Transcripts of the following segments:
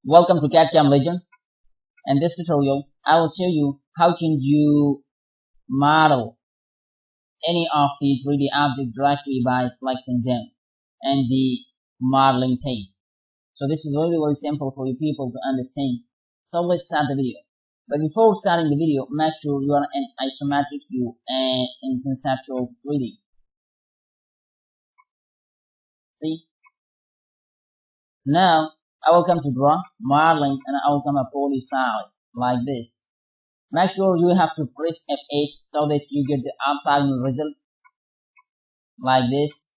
Welcome to CAD Legend. In this tutorial, I will show you how can you model any of the 3D object directly by selecting them and the modeling pane. So this is really very simple for you people to understand. So let's start the video. But before starting the video, make sure you are in isometric view and in conceptual 3D. See? Now I will come to draw, modeling, and I will come a poly solid like this. Make sure you have to press F8 so that you get the orthogonal result like this.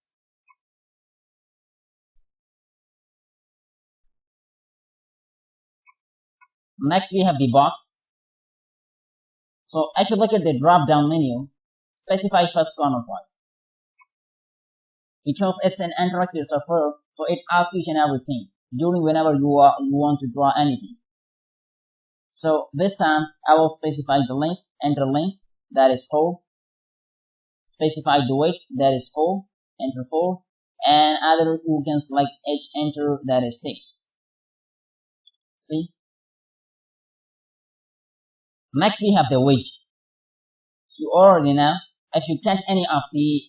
Next we have the box. So if you look at the drop down menu, specify first corner point. Because it's an interactive software, so it asks each and everything during whenever you want to draw anything. So this time I will specify the length, enter length, that is 4. Specify the weight, that is 4, enter 4, and either you can select H, enter, that is 6. See? Next we have the wedge. You already know, if you cut any of the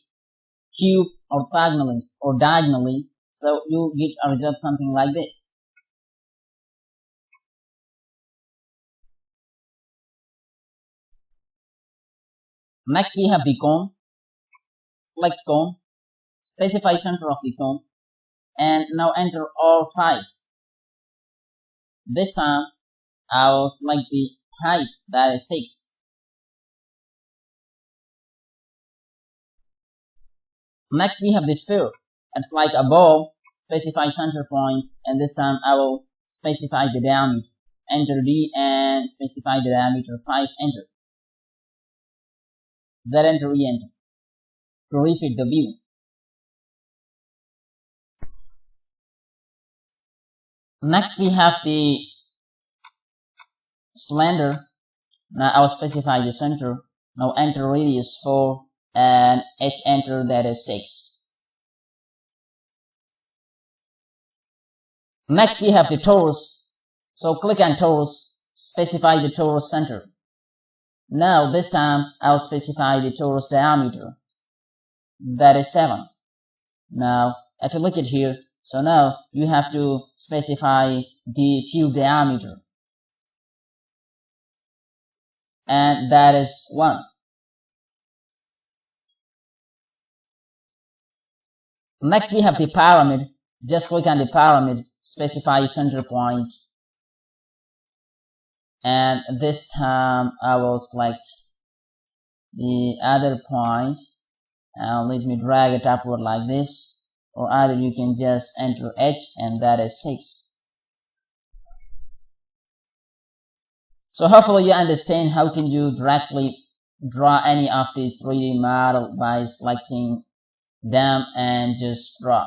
cube orthogonally or diagonally, so you get a result something like this. Next we have the cone. Select cone, specify center of the cone, and now enter all 5. This time I will select the height, that is 6. Next we have the sphere. It's like a ball, specify center point, and this time I will specify the diameter. Enter D and specify the diameter 5, enter. Z, enter, E, enter. To refit the view. Next we have the cylinder. Now I will specify the center. Now enter radius 4 and H, enter, that is 6. Next we have the torus. So click on torus, specify the torus center. Now this time I'll specify the torus diameter, that is 7. Now if you look at here, so now you have to specify the tube diameter, and that is 1. Next we have the pyramid. Just click on the pyramid, specify center point, and this time I will select the other point and let me drag it upward like this, or either you can just enter H, and that is 6. So hopefully you understand how can you directly draw any of the 3D model by selecting them and just draw.